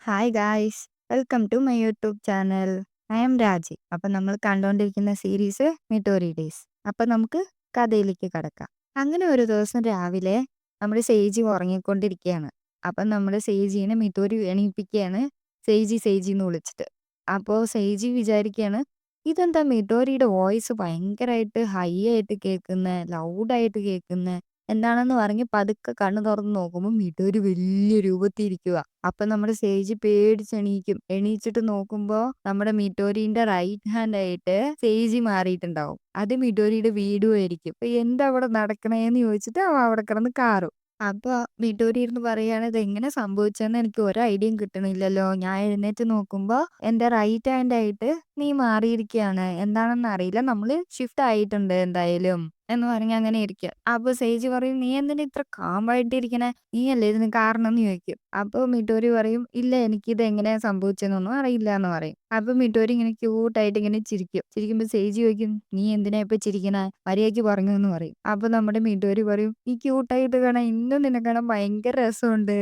Hi guys, welcome to my YouTube channel. I am Raji. അപ്പം നമ്മൾ കണ്ടുകൊണ്ടിരിക്കുന്ന സീരീസ് മിറ്റോറി ഡേയ്സ്. അപ്പം നമുക്ക് കഥയിലേക്ക് കടക്കാം. അങ്ങനെ ഒരു ദിവസം രാവിലെ നമ്മുടെ സെയ്ജി ഉറങ്ങിക്കൊണ്ടിരിക്കുകയാണ്. അപ്പം നമ്മുടെ സെയ്ജീനെ മിറ്റോരി എണീപ്പിക്കുകയാണ്, സെയ്ജി സെയ്ജി എന്ന് വിളിച്ചിട്ട്. അപ്പോൾ സെയ്ജി വിചാരിക്കുകയാണ്, ഇതെന്താ മിറ്റോരിയുടെ വോയിസ് ഭയങ്കരമായിട്ട് ഹൈ ആയിട്ട് കേൾക്കുന്നത്, ലൗഡായിട്ട് കേൾക്കുന്നത്, എന്താണെന്ന് പറഞ്ഞ് പതുക്കെ കണ്ണു തുറന്ന് നോക്കുമ്പോൾ മിഡൊരു വലിയ രൂപത്തിൽ ഇരിക്കുക. അപ്പൊ നമ്മുടെ സേജ് പേടിച്ചെണീക്കും. എണീച്ചിട്ട് നോക്കുമ്പോ നമ്മുടെ മിഡോരിന്റെ റൈറ്റ് ഹാൻഡ് ആയിട്ട് സേജി മാറിയിട്ടുണ്ടാവും. അത് മിഡോരിയുടെ വീടും ആയിരിക്കും. അപ്പൊ എന്താ അവിടെ നടക്കണേന്ന് ചോദിച്ചിട്ട് അവ അവിടെ കിടന്ന് കാറും. അപ്പൊ മിഡോരി ഇരുന്ന് പറയാണ്, ഇത് എങ്ങനെ സംഭവിച്ചെന്ന് എനിക്ക് ഒരു ഐഡിയയും കിട്ടണില്ലല്ലോ. ഞാൻ എഴുന്നേറ്റ് നോക്കുമ്പോ എന്റെ റൈറ്റ് ഹാൻഡ് ആയിട്ട് നീ മാറിയിരിക്കുകയാണ്. എന്താണെന്ന് അറിയില്ല, നമ്മള് ഷിഫ്റ്റ് ആയിട്ടുണ്ട് എന്തായാലും എന്ന് പറഞ്ഞ് അങ്ങനെ ഇരിക്കുക. അപ്പൊ സേജ് പറയും, നീ എന്തിനാ ഇത്ര കാമായിട്ടിരിക്കണേ, നീ അല്ലേ ഇതിന് കാരണം എന്ന് ചോദിക്കും. അപ്പൊ മിഡോരി പറയും, ഇല്ല എനിക്കിത് എങ്ങനെയാ സംഭവിച്ചെന്നൊന്നും അറിയില്ല എന്ന് പറയും. അപ്പൊ മിഡോരി ഇങ്ങനെ ക്യൂട്ടായിട്ട് ഇങ്ങനെ ചിരിക്കുമ്പോ സേജ് ചോദിക്കും, നീ എന്തിനാ ഇപ്പൊ ചിരിക്കണേ, മര്യാദയ്ക്ക് പറഞ്ഞു എന്ന് പറയും. അപ്പൊ നമ്മുടെ മിഡോരി പറയും, ഈ ക്യൂട്ടായിട്ട് കാണാൻ ഇന്നും നിന്നെ കാണാൻ ഭയങ്കര രസമുണ്ട്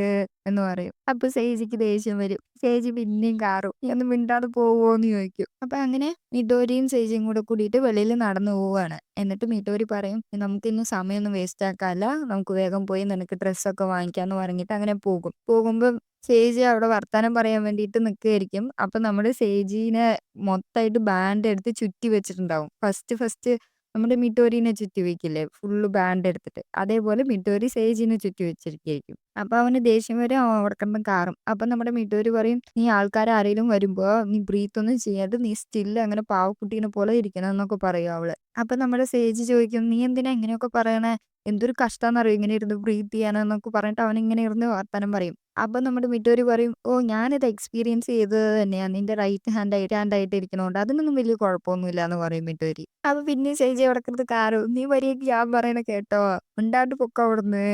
എന്ന് പറയും. അപ്പൊ സേജിക്ക് ദേഷ്യം വരും. സേജി പിന്നെയും കാറും, നീ ഒന്ന് മിണ്ടാതെ പോവോന്ന് ചോദിക്കും. അപ്പൊ അങ്ങനെ മിഡോരിയും സേജിയും കൂടെ കൂടിയിട്ട് വെളിയിൽ നടന്നു പോവാണ്. എന്നിട്ട് മിഡോരി പറയും, നമുക്കിന്ന് സമയമൊന്നും വേസ്റ്റ് ആക്കാല്ല, നമുക്ക് വേഗം പോയി നിനക്ക് ഡ്രസ്സൊക്കെ വാങ്ങിക്കാന്ന് പറഞ്ഞിട്ട് അങ്ങനെ പോകുമ്പോ സേജി അവിടെ വർത്താനം പറയാൻ വേണ്ടിയിട്ട് നിൽക്കുകയായിരിക്കും. അപ്പൊ നമ്മുടെ സേജീനെ മൊത്തമായിട്ട് ബാൻഡ് എടുത്ത് ചുറ്റി വെച്ചിട്ടുണ്ടാവും. ഫസ്റ്റ് നമ്മുടെ മിഡോരിനെ ചുറ്റി വെക്കില്ലേ, ഫുള്ള് ബാൻഡ് എടുത്തിട്ട്, അതേപോലെ മിഡോരി സേജിനെ ചുറ്റി വെച്ചിരിക്കുകയായിരിക്കും. അപ്പൊ അവന് ദേഷ്യം വരും, അവൻ അവിടെ കിടന്ന് കാറും. അപ്പൊ നമ്മുടെ മിഡോരി പറയും, നീ ആൾക്കാർ ആരെങ്കിലും വരുമ്പോ നീ ബ്രീത്ത് ഒന്നും ചെയ്യാതെ നീ സ്റ്റില്ല് അങ്ങനെ പാവക്കുട്ടീനെ പോലെ ഇരിക്കണം എന്നൊക്കെ പറയും അവള്. അപ്പൊ നമ്മുടെ സേജ് ചോദിക്കും, നീ എന്തിനാ ഇങ്ങനെയൊക്കെ പറയണേ, എന്തൊരു കഷ്ടാന്നറിയോ ഇങ്ങനെ ഇരുന്ന് ബ്രീത്ത് ചെയ്യാനെന്നൊക്കെ പറഞ്ഞിട്ട് അവൻ ഇങ്ങനെ ഇരുന്ന് വർത്താനം പറയും. അപ്പൊ നമ്മുടെ മിഡോരി പറയും, ഓ ഞാനിത് എക്സ്പീരിയൻസ് ചെയ്തത് തന്നെയാ, നിന്റെ റൈറ്റ് ഹാൻഡ് ആയിട്ട് ഇരിക്കണോണ്ട് അതിനൊന്നും വലിയ കുഴപ്പമൊന്നുമില്ല എന്ന് പറയും മിഡോരി. അപ്പൊ പിന്നെ സേജി അവിടെ കിടന്ന് കാറും, നീ വരിയേക്ക് ഞാൻ പറയണ കേട്ടോ, മിണ്ടാണ്ട് പൊക്കോ അവിടുന്ന്,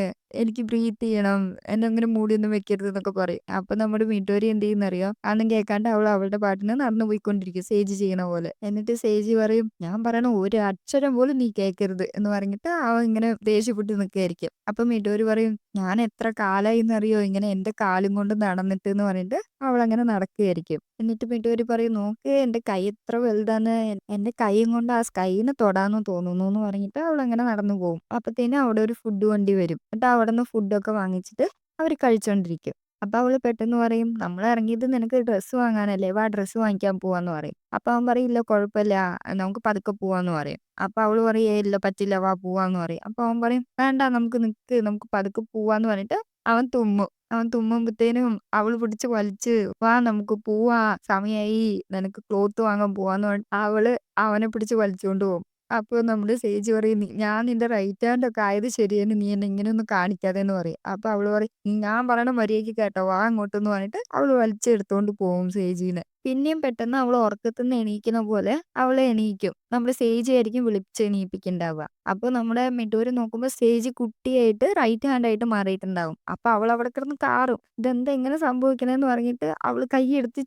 എനിക്ക് ബ്രീത്ത് ചെയ്യണം, എന്നെ അങ്ങനെ മൂടിയൊന്നും വെക്കരുത് എന്നൊക്കെ പറയും. അപ്പൊ നമ്മുടെ മിഡോരി എന്ത് ചെയ്യുന്നറിയോ, അതൊന്നും കേൾക്കാണ്ട് അവൾ അവളുടെ പാട്ടിന് നടന്നു പോയിക്കൊണ്ടിരിക്കും സേജ് ചെയ്യണ പോലെ. എന്നിട്ട് സേജ് പറയും, ഞാൻ പറയണ ഒരു അക്ഷരം പോലും നീ കേൾക്കരുത് എന്ന് പറഞ്ഞിട്ട് അവൻ ഇങ്ങനെ ദേഷ്യപ്പെട്ട് നിൽക്കുകയായിരിക്കും. അപ്പൊ മിഡോരി പറയും, ഞാൻ എത്ര കാലായി എന്നറിയോ ഇങ്ങനെ എന്റെ കാലും കൊണ്ട് നടന്നിട്ട് എന്ന് പറഞ്ഞിട്ട് അവൾ അങ്ങനെ നടക്കുകയായിരിക്കും. എന്നിട്ട് മിഡോരി പറയും, നോക്ക് എന്റെ കൈ എത്ര വലുതാന്ന്, എന്റെ കൈയും കൊണ്ട് ആ സ്കൈനെ തൊടാന്ന് തോന്നുന്നു എന്ന് പറഞ്ഞിട്ട് അവൾ അങ്ങനെ നടന്നു പോകും. അപ്പത്തേനും അവിടെ ഒരു ഫുഡ് വണ്ടി വരും. എന്നിട്ട് അവിടെ നിന്ന് ഫുഡൊക്കെ വാങ്ങിച്ചിട്ട് അവർ കഴിച്ചോണ്ടിരിക്കും. അപ്പൊ അവള് പെട്ടെന്ന് പറയും, നമ്മൾ ഇറങ്ങിയത് നിനക്ക് ഡ്രസ്സ് വാങ്ങാനല്ലേ, വാ ഡ്രസ്സ് വാങ്ങിക്കാൻ പോവാന്ന് പറയും. അപ്പൊ അവൻ പറയും, ഇല്ല കുഴപ്പമില്ല, നമുക്ക് പതുക്കെ പോവാന്ന് പറയും. അപ്പൊ അവള് പറയും, ഏ ഇല്ല പറ്റില്ല, വാ പോവാന്ന് പറയും. അപ്പൊ അവൻ പറയും, വേണ്ട നമുക്ക് നിക്ക്, നമുക്ക് പതുക്കെ പോവാന്ന് പറഞ്ഞിട്ട് അവൻ തുമ്മും. അവൻ തുമ്മുമ്പത്തേനും അവള് പിടിച്ച് വലിച്ച്, വാ നമുക്ക് പോവാ, സമയായി, നിനക്ക് ക്ലോത്ത് വാങ്ങാൻ പോവാന്ന് പറഞ്ഞിട്ട് അവള് അവനെ പിടിച്ച് വലിച്ചുകൊണ്ട് പോകും. അപ്പൊ നമ്മുടെ സേജ് പറയും, ഞാൻ നിന്റെ റൈറ്റ് ഹാൻഡ് ഒക്കെ ആയത് ശരിയാണ്, നീ എന്നെ ഇങ്ങനെയൊന്നും കാണിക്കാതെ എന്ന് പറയും. അപ്പൊ അവള് പറയും, ഞാൻ പറയണ മര്യാദയ്ക്ക് കേട്ടോ, വാ അങ്ങോട്ടെന്ന് പറഞ്ഞിട്ട് അവള് വലിച്ചെടുത്തോണ്ട് പോകും സേജീനെ. പിന്നെയും പെട്ടെന്ന് അവൾ ഉറക്കത്തുനിന്ന് എണീക്കുന്ന പോലെ അവളെ എണീക്കും. നമ്മുടെ സേജ് ആയിരിക്കും വിളിച്ച് എണീപ്പിക്കുന്നുണ്ടാവുക. അപ്പൊ നമ്മുടെ മിഡോരി നോക്കുമ്പോൾ സേജ് കുട്ടിയായിട്ട് റൈറ്റ് ഹാൻഡ് ആയിട്ട് മാറിയിട്ടുണ്ടാവും. അപ്പൊ അവൾ അവിടെ കിടന്ന് കാറും, ഇതെന്താ ഇങ്ങനെ സംഭവിക്കണേന്ന് പറഞ്ഞിട്ട് അവൾ കൈയെടുത്ത്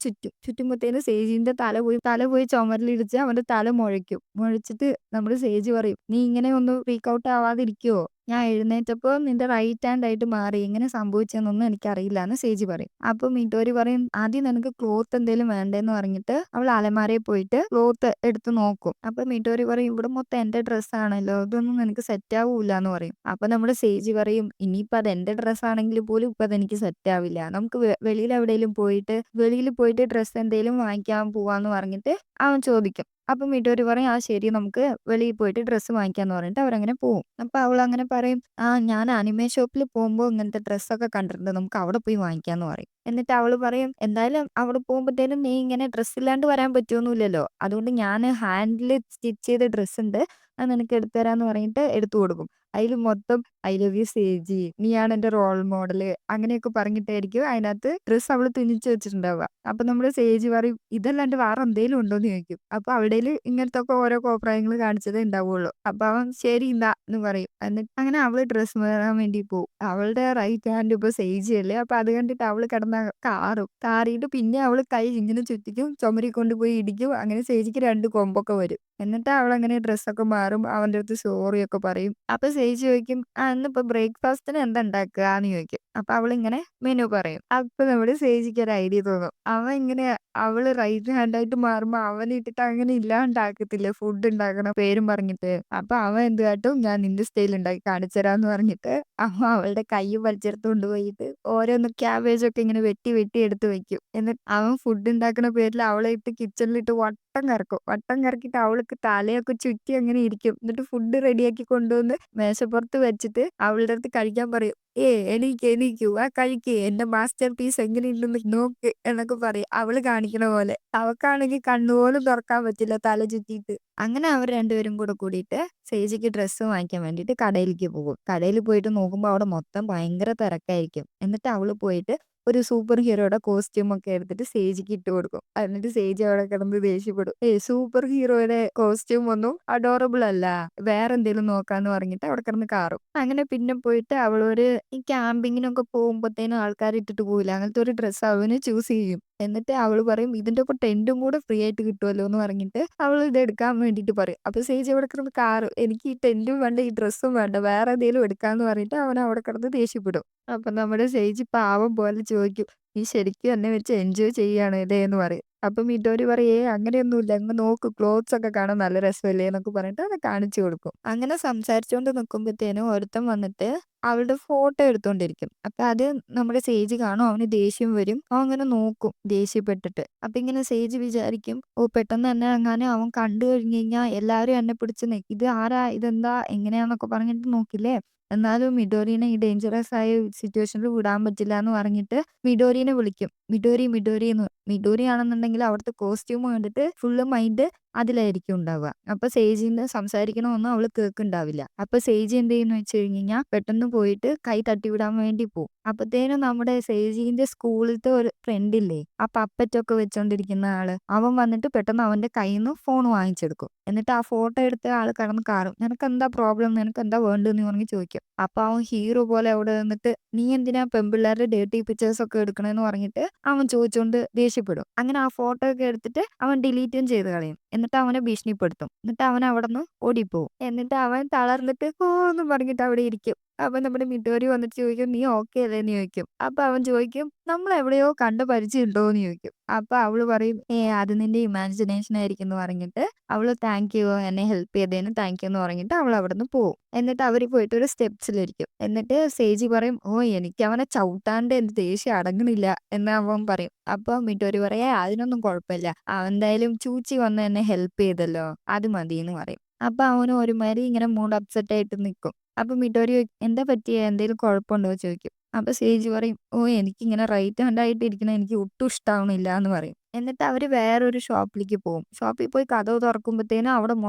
ചുറ്റുമ്പത്തേനും സേജിന്റെ തല പോയി ചുമരിലിടിച്ച് അവന്റെ തല മുഴച്ചിട്ട് നമ്മുടെ സേജ് പറയും, നീ ഇങ്ങനെ ഒന്ന് ഫ്രീക്ക് ഔട്ട് ആവാതിരിക്കുവോ, ഞാൻ എഴുന്നേറ്റപ്പോ നിന്റെ റൈറ്റ് ഹാൻഡ് ആയിട്ട് മാറി, എങ്ങനെ സംഭവിച്ചെന്നൊന്നും എനിക്കറിയില്ല എന്ന് സേജി പറയും. അപ്പൊ മിഡോരി പറയും, ആദ്യം നിനക്ക് ക്ലോത്ത് എന്തെങ്കിലും വേണ്ടേന്ന് പറഞ്ഞിട്ട് അവൾ അലമാരയിൽ പോയിട്ട് ക്ലോത്ത് എടുത്ത് നോക്കും. അപ്പൊ മിഡോരി പറയും, ഇവിടെ മൊത്തം എന്റെ ഡ്രസ്സാണല്ലോ, ഇതൊന്നും നിനക്ക് സെറ്റ് ആവൂല എന്ന് പറയും. അപ്പൊ നമ്മുടെ സേജി പറയും, ഇനിയിപ്പോ അത് എന്റെ ഡ്രസ്സ് ആണെങ്കിൽ പോലും ഇപ്പൊ അതെനിക്ക് സെറ്റ് ആവില്ല, നമുക്ക് വെളിയിൽ എവിടെയെങ്കിലും വെളിയിൽ പോയിട്ട് ഡ്രസ്സ് എന്തെങ്കിലും വാങ്ങിക്കാൻ പോവാന്ന് പറഞ്ഞിട്ട് അവൻ ചോദിക്കും. അപ്പൊ മിഡോരി പറയും, ആ ശരി നമുക്ക് വെളിയിൽ പോയിട്ട് ഡ്രസ്സ് വാങ്ങിക്കാന്ന് പറഞ്ഞിട്ട് അവരങ്ങനെ പോവും. അപ്പൊ അവൾ അങ്ങനെ പറയും, ആ ഞാൻ അനിമേ ഷോപ്പിൽ പോകുമ്പോൾ ഇങ്ങനത്തെ ഡ്രസ്സൊക്കെ കണ്ടിട്ടുണ്ട്, നമുക്ക് അവിടെ പോയി വാങ്ങിക്കാന്ന് പറയും. എന്നിട്ട് അവള് പറയും, എന്തായാലും അവിടെ പോകുമ്പോഴത്തേനും നീ ഇങ്ങനെ ഡ്രസ്സ് ഇല്ലാണ്ട് വരാൻ പറ്റുമൊന്നുമില്ലല്ലോ, അതുകൊണ്ട് ഞാൻ ഹാൻഡിൽ സ്റ്റിച്ച് ചെയ്ത ഡ്രസ്സ് ഉണ്ട്, അത് നിനക്ക് എടുത്തു തരാന്ന് പറഞ്ഞിട്ട് എടുത്തു കൊടുക്കും. അതിൽ മൊത്തം ഐ ലവ് യു സേജി, നീയാണ് എന്റെ റോൾ മോഡല്, അങ്ങനെയൊക്കെ പറഞ്ഞിട്ടായിരിക്കും അതിനകത്ത് ഡ്രസ്സ് അവള് തുന്നിച്ച് വെച്ചിട്ടുണ്ടാവുക. അപ്പൊ നമ്മുടെ സേജ് പറയും, ഇതല്ലാണ്ട് വേറെ എന്തേലും ഉണ്ടോന്ന് ചോദിക്കും. അപ്പൊ അവിടെ ഇങ്ങനത്തെ ഒക്കെ ഓരോ കോപ്രായങ്ങൾ കാണിച്ചതേ ഉണ്ടാവുള്ളൂ. അപ്പൊ അവൻ ശരി ഇന്നാ എന്ന് പറയും. എന്നിട്ട് അങ്ങനെ അവള് ഡ്രസ്സ് മാറാൻ വേണ്ടി പോകും. അവളുടെ റൈറ്റ് ഹാൻഡ് ഇപ്പൊ സേജ് അല്ലേ, അപ്പൊ അത് കണ്ടിട്ട് അവള് കിടന്ന കാറിയിട്ട് പിന്നെ അവള് കൈ ഇങ്ങനെ ചുറ്റിക്കും, ചുമരി കൊണ്ടുപോയി ഇടിക്കും. അങ്ങനെ സേജിക്ക് രണ്ട് കൊമ്പൊക്കെ വരും. എന്നിട്ട് അവളങ്ങനെ ഡ്രസ്സൊക്കെ മാറും. അവന്റെ അടുത്ത് സോറിയൊക്കെ പറയും. അപ്പൊ സേജ് ചോദിക്കും, ഇന്നിപ്പോ ബ്രേക്ക്ഫാസ്റ്റിന് എന്താ ഉണ്ടാക്കാന്ന് ചോദിക്കും. അപ്പൊ അവളിങ്ങനെ മെനു പറയും. അപ്പൊ നമ്മുടെ സേജിക്ക് ഒരു ഐഡിയ തോന്നും. അവൻ ഇങ്ങനെ അവള് റൈറ്റ് ഹാൻഡായിട്ട് മാറുമ്പോ അവനെ ഇട്ടിട്ട് അങ്ങനെ ഇല്ലാണ്ടാക്കത്തില്ലേ ഫുഡ് ഉണ്ടാക്കണ പേരും പറഞ്ഞിട്ട്. അപ്പൊ അവൻ എന്ത് കാട്ടും, ഞാൻ നിന്റെ സ്റ്റൈൽ ഉണ്ടാക്കി കാണിച്ചു തരാന്ന് പറഞ്ഞിട്ട് അവളുടെ കൈ വലിച്ചെടുത്ത് കൊണ്ടുപോയിട്ട് ഓരോന്ന് ക്യാബേജൊക്കെ ഇങ്ങനെ വെട്ടി വെട്ടി എടുത്ത് വെക്കും. എന്നിട്ട് അവൻ ഫുഡ് ഉണ്ടാക്കുന്ന പേരിൽ അവളെ ഇട്ട് കിച്ചണിലിട്ട് വട്ടം കറക്കും. വട്ടം കറക്കിയിട്ട് അവൾക്ക് തലയൊക്കെ ചുറ്റി അങ്ങനെ ഇരിക്കും. എന്നിട്ട് ഫുഡ് റെഡിയാക്കി കൊണ്ടുവന്ന് മേശപ്പുറത്ത് വെച്ചിട്ട് അവളുടെ അടുത്ത് കഴിക്കാൻ പറയും. എണീക്ക് എണീക്കൂ, കഴിക്ക്, എന്റെ മാസ്റ്റർ പീസ് എങ്ങനെയുണ്ടെന്ന് നോക്ക് എന്നൊക്കെ പറയും. അവള് കാണിക്കണ പോലെ. അവക്കാണെങ്കിൽ കണ്ണുപോലും തുറക്കാൻ പറ്റില്ല തല ചുറ്റിയിട്ട്. അങ്ങനെ അവർ രണ്ടുപേരും കൂടെ കൂടിയിട്ട് സേജിക്ക് ഡ്രസ്സ് വാങ്ങിക്കാൻ വേണ്ടിയിട്ട് കടയിലേക്ക് പോകും. കടയിൽ പോയിട്ട് നോക്കുമ്പോൾ അവിടെ മൊത്തം ഭയങ്കര തിരക്കായിരിക്കും. എന്നിട്ട് അവള് പോയിട്ട് ഒരു സൂപ്പർ ഹീറോയുടെ കോസ്റ്റ്യൂം ഒക്കെ എടുത്തിട്ട് സേജിക്ക് ഇട്ട് കൊടുക്കും. എന്നിട്ട് സേജ് അവിടെ കിടന്ന് ദേഷ്യപ്പെടും. സൂപ്പർ ഹീറോയുടെ കോസ്റ്റ്യൂം ഒന്നും അഡോറബിൾ അല്ല, വേറെ എന്തെങ്കിലും നോക്കാന്ന് പറഞ്ഞിട്ട് അവിടെ കിടന്ന് കാറും. അങ്ങനെ പിന്നെ പോയിട്ട് അവളൊരു ഈ ക്യാമ്പിങ്ങിനൊക്കെ പോകുമ്പോഴത്തേനും ആൾക്കാർ ഇട്ടിട്ട് പോവില്ല, അങ്ങനത്തെ ഒരു ഡ്രസ്സ് അവന് ചൂസ് ചെയ്യും. എന്നിട്ട് അവള് പറയും ഇതിന്റെ ഒപ്പം ടെന്റും കൂടെ ഫ്രീ ആയിട്ട് കിട്ടുമല്ലോ എന്ന് പറഞ്ഞിട്ട് അവൾ ഇത് എടുക്കാൻ വേണ്ടിയിട്ട് പറയും. അപ്പൊ സേജ് അവിടെ കിടന്ന് കാറും, എനിക്ക് ഈ ടെന്റും വേണ്ട ഈ ഡ്രസ്സും വേണ്ട, വേറെ എന്തെങ്കിലും എടുക്കാന്ന് പറഞ്ഞിട്ട് അവൻ അവിടെ കിടന്ന് ദേഷ്യപ്പെടും. അപ്പൊ നമ്മുടെ സേജ് പാവം പോലെ ചോദിക്കും, നീ ശരിക്കും എന്നെ വെച്ച് എൻജോയ് ചെയ്യാണ് ഇതേ എന്ന് പറയും. അപ്പം മിഡോരി പറയും, അങ്ങനെയൊന്നുമില്ല, അങ്ങ് നോക്ക്, ക്ലോത്ത്സ് ഒക്കെ കാണാൻ നല്ല രസമല്ലേ എന്നൊക്കെ പറഞ്ഞിട്ട് അത് കാണിച്ചു കൊടുക്കും. അങ്ങനെ സംസാരിച്ചുകൊണ്ട് നിൽക്കുമ്പോഴത്തേനും ഒരുത്തൻ വന്നിട്ട് അവളുടെ ഫോട്ടോ എടുത്തോണ്ടിരിക്കും. അപ്പൊ അത് നമ്മുടെ സേജ് കാണും. അവന് ദേഷ്യം വരും. അവൻ അങ്ങനെ നോക്കും ദേഷ്യപ്പെട്ടിട്ട്. അപ്പൊ ഇങ്ങനെ സേജ് വിചാരിക്കും, പെട്ടെന്ന് തന്നെ എങ്ങാനും അവൻ കണ്ടു കഴിഞ്ഞു കഴിഞ്ഞാൽ എല്ലാവരും എന്നെ പിടിച്ച് ഇത് ആരാ, ഇതെന്താ, എങ്ങനെയാന്നൊക്കെ പറഞ്ഞിട്ട് നോക്കില്ലേ. എന്നാലും മിഡോറിനെ ഈ ഡേഞ്ചറസ് ആയ സിറ്റുവേഷനിൽ വിടാൻ പറ്റില്ല എന്ന് പറഞ്ഞിട്ട് മിഡോരിനെ വിളിക്കും. മിഡോരി മിഡോരി എന്ന്. മിഡോരി ആണെന്നുണ്ടെങ്കിൽ അവിടുത്തെ കോസ്റ്റ്യൂം കണ്ടിട്ട് ഫുള്ള് മൈൻഡ് അതിലായിരിക്കും ഉണ്ടാവുക. അപ്പൊ സേജിന് സംസാരിക്കണമെന്നും അവള് കേൾക്കുണ്ടാവില്ല. അപ്പൊ സേജ് എന്ത് ചെയ്യുന്ന വെച്ച് കഴിഞ്ഞാൽ പെട്ടെന്ന് പോയിട്ട് കൈ തട്ടിവിടാൻ വേണ്ടി പോകും. അപ്പത്തേനും നമ്മുടെ സേജിന്റെ സ്കൂളിലത്തെ ഒരു ഫ്രണ്ട് ഇല്ലേ, ആ പപ്പറ്റൊക്കെ വെച്ചോണ്ടിരിക്കുന്ന ആള്, അവൻ വന്നിട്ട് പെട്ടെന്ന് അവന്റെ കയ്യിൽ നിന്ന് ഫോൺ വാങ്ങിച്ചെടുക്കും. എന്നിട്ട് ആ ഫോട്ടോ എടുത്ത ആള് കടന്ന് കാറും. നിനക്ക് എന്താ പ്രോബ്ലം, നിനക്ക് എന്താ വേണ്ടെന്ന് പറഞ്ഞ് ചോദിക്കും. അപ്പൊ അവൻ ഹീറോ പോലെ അവിടെ നിന്നിട്ട് നീ എന്തിനാ പെമ്പിള്ളേരുടെ ഡേർട്ടി പിക്ചേഴ്സ് ഒക്കെ എടുക്കണെന്ന് പറഞ്ഞിട്ട് അവൻ ചോദിച്ചോണ്ട് ദേഷ്യപ്പെടും. അങ്ങനെ ആ ഫോട്ടോ ഒക്കെ എടുത്തിട്ട് അവൻ ഡിലീറ്റും ചെയ്ത് കളയും. എന്നിട്ട് അവനെ ഭീഷണിപ്പെടുത്തും. എന്നിട്ട് അവൻ അവിടുന്ന് ഓടിപ്പോവും. എന്നിട്ട് അവൻ തളർന്നിട്ട് എന്ന് പറഞ്ഞിട്ട് അവിടെ ഇരിക്കും. അപ്പൊ നമ്മുടെ മിഡോരി വന്നിട്ട് ചോദിക്കും, നീ ഓക്കെ അല്ലേന്ന് ചോദിക്കും. അപ്പൊ അവൻ ചോദിക്കും, നമ്മൾ എവിടെയോ കണ്ട പരിചയം ഉണ്ടോന്ന് ചോദിക്കും. അപ്പൊ അവള് പറയും, അത് നിന്റെ ഇമാജിനേഷൻ ആയിരിക്കും എന്ന് പറഞ്ഞിട്ട് അവള് താങ്ക് യു, എന്നെ ഹെൽപ്പ് ചെയ്തതിന് താങ്ക് യു എന്ന് പറഞ്ഞിട്ട് അവൾ അവിടുന്ന് പോവും. എന്നിട്ട് അവര് പോയിട്ട് ഒരു സ്റ്റെപ്സിലിരിക്കും. എന്നിട്ട് സേജി പറയും, എനിക്ക് അവനെ ചവിട്ടാണ്ട് എന്റെ ദേഷ്യം അടങ്ങണില്ല എന്ന് അവൻ പറയും. അപ്പൊ മിഡോരി പറയാ, അതിനൊന്നും കുഴപ്പമില്ല, അവൻ എന്തായാലും ചൂച്ചി വന്ന് എന്നെ ഹെൽപ്പ് ചെയ്തല്ലോ, അത് മതി എന്ന് പറയും. അപ്പൊ അവന് ഒരുമാതിരി ഇങ്ങനെ മൂഡ് അപ്സെറ്റ് ആയിട്ട് നിൽക്കും. അപ്പൊ മിഡോരി എന്താ പറ്റിയ, എന്തെങ്കിലും കുഴപ്പമുണ്ടോ ചോദിക്കും. അപ്പൊ സേജ് പറയും, എനിക്കിങ്ങനെ റൈറ്റ് ഹാൻഡ് ആയിട്ട് ഇരിക്കണ എനിക്ക് ഒട്ടും ഇഷ്ടാവണില്ല എന്ന് പറയും. എന്നിട്ട് അവര് വേറൊരു ഷോപ്പിലേക്ക് പോകും. ഷോപ്പിൽ പോയി കതവ് തുറക്കുമ്പോഴത്തേനും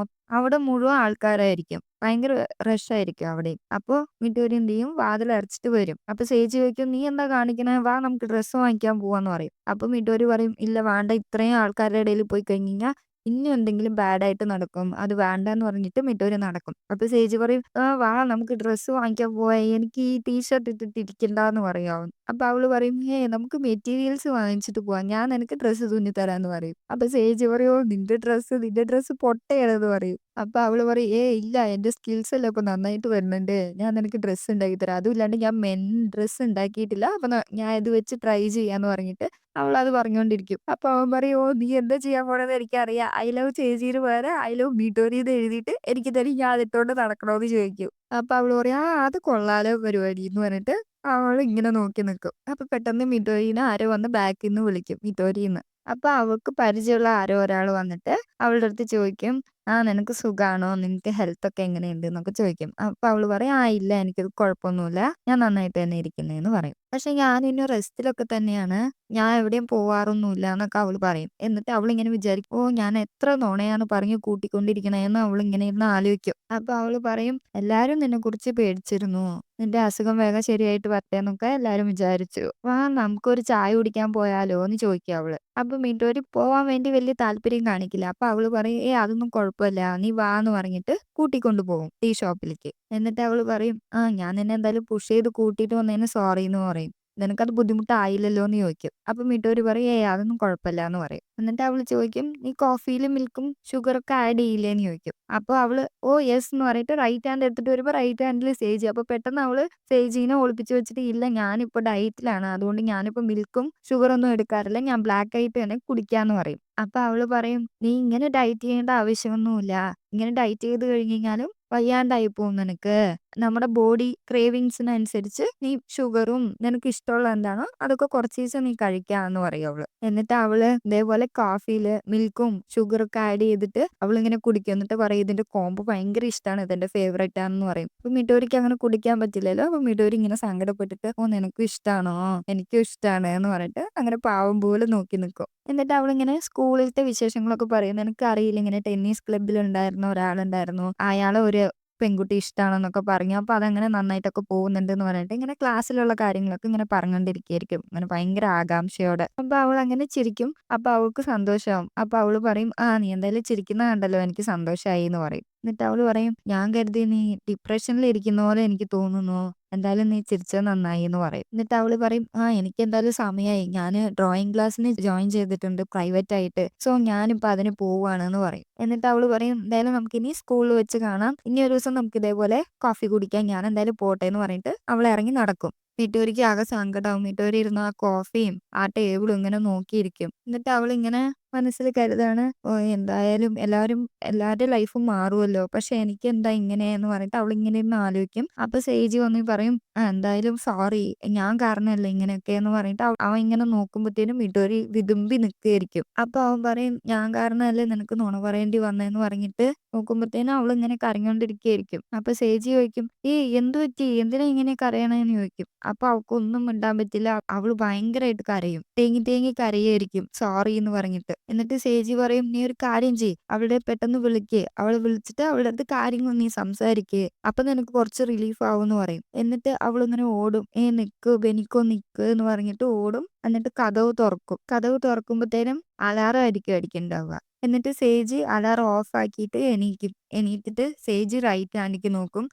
അവിടെ മുഴുവൻ ആൾക്കാരായിരിക്കും. ഭയങ്കര റഷ് ആയിരിക്കും അവിടെ. അപ്പൊ മിഡോരി എന്ത് ചെയ്യും, വാതിൽ അടച്ചിട്ട് വരും. അപ്പൊ സേജ് ചോദിക്കും, നീ എന്താ കാണിക്കണേ, വാ നമുക്ക് ഡ്രസ്സ് വാങ്ങിക്കാൻ പോവാന്ന് പറയും. അപ്പൊ മിഡോരി പറയും, ഇല്ല വേണ്ട, ഇത്രയും ആൾക്കാരുടെ ഇടയിൽ പോയി കഴിഞ്ഞാൽ ഇനി എന്തെങ്കിലും ബാഡ് ആയിട്ട് നടക്കും, അത് വേണ്ടെന്ന് പറഞ്ഞിട്ട് മിഡോരി നടക്കും. അപ്പൊ സേജ് പറയും, വാ നമുക്ക് ഡ്രസ്സ് വാങ്ങിക്കാൻ പോവാ, എനിക്ക് ഈ ടീഷർട്ട് ഇട്ടിട്ട് ഇരിക്കണ്ടെന്ന് പറയും അവൻ. അപ്പൊ അവള് പറയും, നമുക്ക് മെറ്റീരിയൽസ് വാങ്ങിച്ചിട്ട് പോവാം, ഞാൻ നിനക്ക് ഡ്രസ്സ് തുന്നി തരാന്ന് പറയും. അപ്പൊ സേജ് പറയോ, നിന്റെ ഡ്രസ്സ് പൊട്ടയാണെന്ന് പറയും. അപ്പൊ അവള് പറയും, ഇല്ല, എന്റെ സ്കിൽസ് എല്ലാം ഇപ്പൊ നന്നായിട്ട് വരുന്നുണ്ട്, ഞാൻ നിനക്ക് ഡ്രസ്സ് ഉണ്ടാക്കി തരാം, അതും ഇല്ലാണ്ട് ഞാൻ മെൻ ഡ്രസ്സ് ഉണ്ടാക്കിയിട്ടില്ല, അപ്പൊ ഞാൻ ഇത് വെച്ച് ട്രൈ ചെയ്യാന്ന് പറഞ്ഞിട്ട് അവൾ അത് പറഞ്ഞുകൊണ്ടിരിക്കും. അപ്പൊ അവൻ പറയും, നീ എന്താ ചെയ്യാൻ പോണെന്ന് എനിക്കറിയാം, ഐ ലവ് ചേച്ചിന് പകരം ഐ ലവ് മീറ്റോറിന്ന് എഴുതിയിട്ട് എനിക്ക് തരും, ഞാൻ അതിട്ടോണ്ട് നടക്കണോന്ന് ചോദിക്കും. അപ്പൊ അവള് പറയാ, അത് കൊള്ളാലോ പരിപാടി എന്ന് പറഞ്ഞിട്ട് അവൾ ഇങ്ങനെ നോക്കി നിൽക്കും. അപ്പൊ പെട്ടെന്ന് മിഡോരിനെ ആരോ വന്ന് ബാക്കിൽ നിന്ന് വിളിക്കും, മിഡോരിന്ന്. അപ്പൊ അവൾക്ക് പരിചയമുള്ള ആരോ ഒരാൾ വന്നിട്ട് അവളുടെ അടുത്ത് ചോദിക്കും, നിനക്ക് സുഖാണോ, നിനക്ക് ഹെൽത്ത് ഒക്കെ എങ്ങനെയുണ്ട് എന്നൊക്കെ ചോദിക്കും. അപ്പൊ അവള് പറയും, ഇല്ല, എനിക്കത് കുഴപ്പമൊന്നുമില്ല, ഞാൻ നന്നായിട്ട് തന്നെ ഇരിക്കുന്നേന്ന് പറയും. പക്ഷെ ഞാൻ ഇനി റെസ്റ്റിലൊക്കെ തന്നെയാണ്, ഞാൻ എവിടെയും പോവാറൊന്നുമില്ല എന്നൊക്കെ അവള് പറയും. എന്നിട്ട് അവളിങ്ങനെ വിചാരിക്കും, ഞാൻ എത്ര നുണയാണ് പറഞ്ഞു കൂട്ടിക്കൊണ്ടിരിക്കണേന്ന് അവളിങ്ങനെ ഇരുന്ന് ആലോചിക്കും. അപ്പൊ അവള് പറയും, എല്ലാരും നിന്നെ കുറിച്ച് പേടിച്ചിരുന്നു, നിന്റെ അസുഖം വേഗം ശരിയായിട്ട് വരട്ടെ എന്നൊക്കെ എല്ലാരും വിചാരിച്ചു, നമുക്കൊരു ചായ കുടിക്കാൻ പോയാലോ എന്ന് ചോദിക്കും അവള്. അപ്പൊ മിഡോരി പോവാൻ വേണ്ടി വലിയ താല്പര്യം കാണിക്കില്ല. അപ്പൊ അവള് പറയും, അതൊന്നും കുഴപ്പമില്ല, നീ വാ എന്ന് പറഞ്ഞിട്ട് കൂട്ടിക്കൊണ്ടു പോകും ടീ ഷോപ്പിലേക്ക്. എന്നിട്ട് അവള് പറയും, ഞാൻ നിന്നെ എന്തായാലും പുഷ് ചെയ്ത് കൂട്ടിയിട്ട് വന്നതിന് സോറി എന്ന് പറയും. നിനക്കത് ബുദ്ധിമുട്ടായില്ലല്ലോ എന്ന് ചോദിക്കും. അപ്പൊ മിട്ടൂരി പറയും ഏയ് അതൊന്നും കുഴപ്പമില്ല എന്ന് പറയും. എന്നിട്ട് അവള് ചോദിക്കും നീ കോഫിയിലും മിൽക്കും ഷുഗറൊക്കെ ആഡ് ചെയ്യില്ലേന്ന് ചോദിക്കും. അപ്പൊ അവള് ഓ യെസ് എന്ന് പറഞ്ഞിട്ട് റൈറ്റ് ഹാൻഡ് എടുത്തിട്ട് വരുമ്പോ റൈറ്റ് ഹാൻഡിൽ സേജ്. അപ്പൊ പെട്ടെന്ന് അവള് സേജീനെ ഒളിപ്പിച്ച് വെച്ചിട്ട് ഇല്ല ഞാനിപ്പോ ഡയറ്റിലാണ് അതുകൊണ്ട് ഞാനിപ്പോ മിൽക്കും ഷുഗറൊന്നും എടുക്കാറില്ല ഞാൻ ബ്ലാക്ക് ആയിട്ട് തന്നെ കുടിക്കാന്ന് പറയും. അപ്പൊ അവള് പറയും നീ ഇങ്ങനെ ഡയറ്റ് ചെയ്യേണ്ട ആവശ്യമൊന്നുമില്ല. ഇങ്ങനെ ഡയറ്റ് ചെയ്ത് കഴിഞ്ഞ് കഴിഞ്ഞാലും വയ്യാണ്ടായി പോവും നിനക്ക്. നമ്മുടെ ബോഡി ക്രേവിങ്സിനനുസരിച്ച് നീ ഷുഗറും നിനക്ക് ഇഷ്ടമുള്ള എന്താണോ അതൊക്കെ കുറച്ചീസം നീ കഴിക്കാന്ന് പറയും അവള്. എന്നിട്ട് അവള് ഇതേപോലെ കോഫിയില് മിൽക്കും ഷുഗറൊക്കെ ആഡ് ചെയ്തിട്ട് അവളിങ്ങനെ കുടിക്കും. എന്നിട്ട് പറയും ഇതിന്റെ കോംബോ ഭയങ്കര ഇഷ്ടമാണ് ഇതെന്റെ ഫേവറേറ്റ് ആണെന്ന് പറയും. അപ്പൊ മിഡോരിക്ക് അങ്ങനെ കുടിക്കാൻ പറ്റില്ലല്ലോ. അപ്പൊ മിഡോരി ഇങ്ങനെ സങ്കടപ്പെട്ടിട്ട് ഓ നിനക്കും ഇഷ്ടാണോ എനിക്കും ഇഷ്ടാണ് എന്ന് പറഞ്ഞിട്ട് അങ്ങനെ പാവം പോലെ നോക്കി നിൽക്കും. എന്നിട്ട് അവളിങ്ങനെ സ്കൂളിലത്തെ വിശേഷങ്ങളൊക്കെ പറയും. നിനക്കറിയില്ല ഇങ്ങനെ ടെന്നീസ് ക്ലബ്ബിൽ ഉണ്ടായിരുന്ന ഒരാളുണ്ടായിരുന്നു. അയാളെ ഒരു പെൺകുട്ടി ഇഷ്ടാണെന്നൊക്കെ പറഞ്ഞു. അപ്പൊ അതങ്ങനെ നന്നായിട്ടൊക്കെ പോകുന്നുണ്ടെന്ന് പറഞ്ഞിട്ട് ഇങ്ങനെ ക്ലാസ്സിലുള്ള കാര്യങ്ങളൊക്കെ ഇങ്ങനെ പറഞ്ഞുകൊണ്ടിരിക്കുകയായിരിക്കും. ഇങ്ങനെ ഭയങ്കര ആകാംക്ഷയോടെ. അപ്പൊ അവളങ്ങനെ ചിരിക്കും. അപ്പൊ അവൾക്ക് സന്തോഷാവും. അപ്പൊ അവള് പറയും ആ നീ എന്തായാലും ചിരിക്കുന്നത് കണ്ടല്ലോ എനിക്ക് സന്തോഷായി എന്ന് പറയും. എന്നിട്ട് അവള് പറയും ഞാൻ കരുതി നീ ഡിപ്രഷനിൽ ഇരിക്കുന്ന പോലെ എനിക്ക് തോന്നുന്നു. എന്തായാലും നീ ചിരിച്ചത് നന്നായി എന്ന് പറയും. എന്നിട്ട് അവള് പറയും ആ എനിക്ക് എന്തായാലും സമയമായി. ഞാന് ഡ്രോയിങ് ക്ലാസ്സിന് ജോയിൻ ചെയ്തിട്ടുണ്ട് പ്രൈവറ്റ് ആയിട്ട്. സോ ഞാനിപ്പോ അതിന് പോവാണ് എന്ന് പറയും. എന്നിട്ട് അവള് പറയും എന്തായാലും നമുക്കിനി സ്കൂളിൽ വെച്ച് കാണാം. ഇനി ഒരു ദിവസം നമുക്ക് ഇതേപോലെ കോഫി കുടിക്കാൻ ഞാൻ എന്തായാലും പോട്ടെ എന്ന് പറഞ്ഞിട്ട് അവൾ ഇറങ്ങി നടക്കും. മിട്ടൂരിക്ക് ആകെ സങ്കടാവും. മിട്ടൂരി ഇരുന്ന് ആ കോഫിയും ആ ടേബിളും ഇങ്ങനെ നോക്കിയിരിക്കും. എന്നിട്ട് അവളിങ്ങനെ മനസ്സിൽ കരുതാണ് ഓ എന്തായാലും എല്ലാവരുടെ ലൈഫും മാറുമല്ലോ. പക്ഷെ എനിക്ക് എന്താ ഇങ്ങനെ എന്ന് പറഞ്ഞിട്ട് അവളിങ്ങനെ ഇരുന്ന് ആലോചിക്കും. അപ്പൊ സേജി വന്ന് പറയും എന്തായാലും സോറി ഞാൻ കാരണമല്ലേ ഇങ്ങനെയൊക്കെ എന്ന് പറഞ്ഞിട്ട് അവൻ ഇങ്ങനെ നോക്കുമ്പോഴത്തേനും മിഡോരി വിതുമ്പി നിൽക്കുകയായിരിക്കും. അപ്പൊ അവൻ പറയും ഞാൻ കാരണമല്ലേ നിനക്ക് നുണ പറയേണ്ടി വന്നതെന്ന് പറഞ്ഞിട്ട് നോക്കുമ്പോഴത്തേനും അവൾ ഇങ്ങനെ കരഞ്ഞോണ്ടിരിക്കുകയായിരിക്കും. അപ്പൊ സേജി ചോദിക്കും എന്തു പറ്റി എന്തിനാ ഇങ്ങനെ കരയണേന്ന് ചോദിക്കും. അപ്പൊ അവൾക്കൊന്നും മിണ്ടാൻ പറ്റില്ല. അവള് ഭയങ്കരമായിട്ട് കരയും. തേങ്ങി തേങ്ങി കരയായിരിക്കും സോറി എന്ന് പറഞ്ഞിട്ട്. എന്നിട്ട് സേജി പറയും നീ ഒരു കാര്യം ചെയ്യ് അവളുടെ പെട്ടെന്ന് വിളിക്ക്. അവളെ വിളിച്ചിട്ട് അവളുടെ അടുത്ത് കാര്യങ്ങൾ നീ സംസാരിക്ക്. അപ്പൊ നിനക്ക് കുറച്ച് റിലീഫ് ആവും എന്ന് പറയും. എന്നിട്ട് അവളിങ്ങനെ ഓടും. നിക്ക് ബെനിക്കോ നിക്ക് എന്ന് പറഞ്ഞിട്ട് ഓടും. എന്നിട്ട് കതവ് തുറക്കും. കതവ് തുറക്കുമ്പോഴത്തേനും അലാറം ആയിരിക്കും അടിക്കുന്നുണ്ടാവുക. എന്നിട്ട് സേജ് അലാറം ഓഫ് ആക്കിയിട്ട് എണീക്കും. എണീറ്റിട്ട് സേജ് റൈറ്റ് ഹാൻഡിലേക്ക് നോക്കും.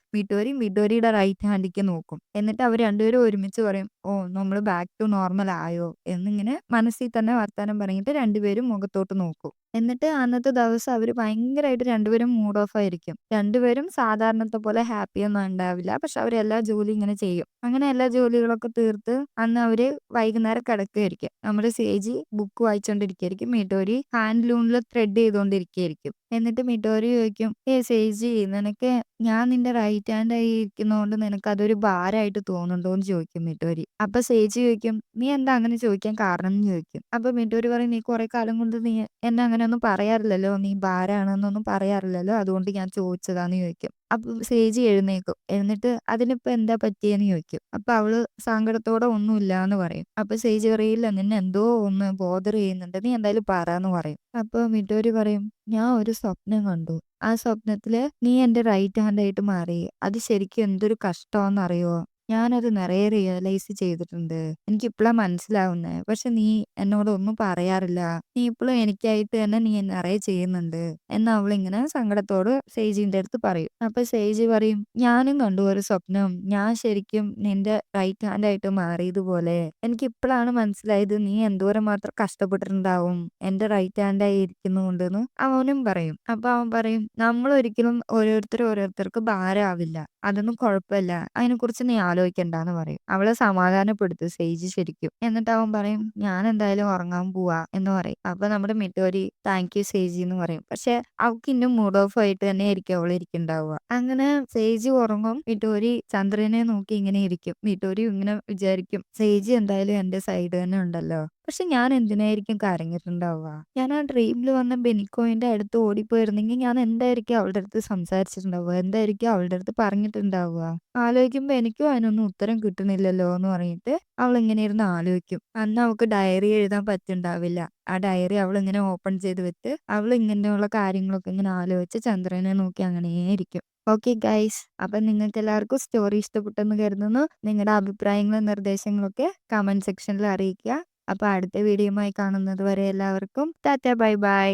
മിഡോരിയുടെ റൈറ്റ് ഹാൻഡിലേക്ക് നോക്കും. എന്നിട്ട് അവർ രണ്ടുപേരും ഒരുമിച്ച് പറയും ഓ നമ്മൾ ബാക്ക് ടു നോർമൽ ആയോ എന്നിങ്ങനെ മനസ്സിൽ തന്നെ വർത്താനം പറഞ്ഞിട്ട് രണ്ടുപേരും മുഖത്തോട്ട് നോക്കും. എന്നിട്ട് അന്നത്തെ ദിവസം അവര് ഭയങ്കരമായിട്ട് രണ്ടുപേരും മൂഡ് ഓഫ് ആയിരിക്കും. രണ്ടുപേരും സാധാരണത്തെ പോലെ ഹാപ്പി ഒന്നും ഉണ്ടാവില്ല. പക്ഷെ അവരെല്ലാ ജോലി ഇങ്ങനെ ചെയ്യും. അങ്ങനെ എല്ലാ ജോലികളൊക്കെ തീർത്ത് അന്ന് അവര് വൈകുന്നേരം കിടക്കുകയായിരിക്കും. നമ്മുടെ സേജി ബുക്ക് വായിച്ചുകൊണ്ടിരിക്കുകയായിരിക്കും. മിഡോരി ഹാൻഡ്ലൂമിൽ ത്രെഡ് ചെയ്തുകൊണ്ടിരിക്കുകയായിരിക്കും. എന്നിട്ട് മിഡോരി ചോദിക്കും സേജി നിനക്ക് ഞാൻ നിന്റെ റൈറ്റ് ഹാൻഡ് ആയി ഇരിക്കുന്നതുകൊണ്ട് നിനക്ക് അതൊരു ഭാരമായിട്ട് തോന്നുന്നുണ്ടോ എന്ന് ചോദിക്കും മിഡോരി. അപ്പൊ സേജി ചോദിക്കും നീ എന്താ അങ്ങനെ ചോദിക്കാൻ കാരണം എന്ന് ചോദിക്കും. അപ്പൊ മിഡോരി പറയും നീ കുറെ കാലം കൊണ്ട് നീ എന്നെ അങ്ങനെ ഒന്നും പറയാറില്ലല്ലോ. നീ ഭാരമാണെന്നൊന്നും പറയാറില്ലല്ലോ. അതുകൊണ്ട് ഞാൻ ചോദിച്ചതാന്ന് ചോദിക്കും. അപ്പൊ സേജി എഴുന്നേക്കും. എന്നിട്ട് അതിനിപ്പോ എന്താ പറ്റിയെന്ന് ചോദിക്കും. അപ്പൊ അവള് സങ്കടത്തോടെ ഒന്നുമില്ല എന്ന് പറയും. അപ്പൊ സേജി പറയില്ല നിന്നെ എന്തോ ഒന്ന് ബോദർ ചെയ്യുന്നുണ്ട് നീ എന്തായാലും പറയാന്ന് പറയും. അപ്പൊ മിഡോരി പറയും ഞാൻ ഒരു സ്വപ്നം കണ്ടു. ആ സ്വപ്നത്തില് നീ എന്റെ റൈറ്റ് ഹാൻഡ് ആയിട്ട് മാറി. അത് ശരിക്കും എന്തൊരു കഷ്ടമാണെന്നറിയോ. ഞാനത് നിറയെ റിയലൈസ് ചെയ്തിട്ടുണ്ട്. എനിക്കിപ്പളാ മനസ്സിലാവുന്നേ. പക്ഷെ നീ എന്നോട് ഒന്നും പറയാറില്ല. നീ ഇപ്പളും എനിക്കായിട്ട് തന്നെ നീ നിറയെ ചെയ്യുന്നുണ്ട് എന്ന് അവളിങ്ങനെ സങ്കടത്തോട് സേജിന്റെ അടുത്ത് പറയും. അപ്പൊ സേജി പറയും ഞാനും കണ്ടു ഒരു സ്വപ്നം. ഞാൻ ശരിക്കും നിന്റെ റൈറ്റ് ഹാൻഡ് ആയിട്ട് മാറിയതുപോലെ. എനിക്കിപ്പളാണ് മനസ്സിലായത് നീ എന്തോരം മാത്രം കഷ്ടപ്പെട്ടിട്ടുണ്ടാവും എന്റെ റൈറ്റ് ഹാൻഡ് ആയി ഇരിക്കുന്നുണ്ടെന്ന് അവനും പറയും. അപ്പൊ അവൻ പറയും നമ്മൾ ഒരിക്കലും ഓരോരുത്തർക്ക് ഭാരമാവില്ല. അതൊന്നും കുഴപ്പമില്ല. അതിനെക്കുറിച്ച് നീ ആലോചിക്കണ്ടാന്ന് പറയും. അവളെ സമാധാനപ്പെടുത്തും സേജ് ശരിക്കും. എന്നിട്ട് അവൻ പറയും ഞാൻ എന്തായാലും ഉറങ്ങാൻ പോവാ എന്ന് പറയും. അപ്പൊ നമ്മുടെ മിഡോരി താങ്ക് യു സേജി എന്ന് പറയും. പക്ഷെ അവൾക്ക് ഇന്നും മൂഡ് ഓഫ് ആയിട്ട് തന്നെ ആയിരിക്കും അവൾ ഇരിക്കുന്നുണ്ടാവുക. അങ്ങനെ സേജി ഉറങ്ങും. മിഡോരി ചന്ദ്രനെ നോക്കി ഇങ്ങനെ ഇരിക്കും. മിഡോരി ഇങ്ങനെ വിചാരിക്കും സേജി എന്തായാലും എന്റെ സൈഡ് തന്നെ ഉണ്ടല്ലോ. പക്ഷെ ഞാൻ എന്തിനായിരിക്കും കരഞ്ഞിട്ടുണ്ടാവുക. ഞാൻ ആ ഡ്രീമിൽ വന്ന ബെനിക്കോയിന്റെ അടുത്ത് ഓടിപ്പോയിരുന്നെങ്കിൽ ഞാൻ എന്തായിരിക്കും അവളുടെ അടുത്ത് സംസാരിച്ചിട്ടുണ്ടാവുക. എന്തായിരിക്കും അവളുടെ അടുത്ത് പറഞ്ഞിട്ടുണ്ടാവുക. ആലോചിക്കുമ്പോ എനിക്കും അതിനൊന്നും ഉത്തരം കിട്ടുന്നില്ലല്ലോ എന്ന് പറഞ്ഞിട്ട് അവൾ ഇങ്ങനെ ഇരുന്ന് ആലോചിക്കും. അന്ന് അവൾക്ക് ഡയറി എഴുതാൻ പറ്റുണ്ടാവില്ല. ആ ഡയറി അവൾ ഇങ്ങനെ ഓപ്പൺ ചെയ്ത് വെച്ച് അവൾ ഇങ്ങനെയുള്ള കാര്യങ്ങളൊക്കെ ഇങ്ങനെ ആലോചിച്ച് ചന്ദ്രനെ നോക്കി അങ്ങനെ ഇരിക്കും. ഓക്കെ ഗൈസ്, അപ്പൊ നിങ്ങൾക്ക് എല്ലാവർക്കും സ്റ്റോറി ഇഷ്ടപ്പെട്ടെന്ന് കരുതുന്നു. നിങ്ങളുടെ അഭിപ്രായങ്ങളും നിർദ്ദേശങ്ങളൊക്കെ കമന്റ് സെക്ഷനിൽ അറിയിക്കുക. അപ്പൊ അടുത്ത വീഡിയോയുമായി കാണുന്നത് വരെ എല്ലാവർക്കും ടാറ്റ ബൈ ബൈ.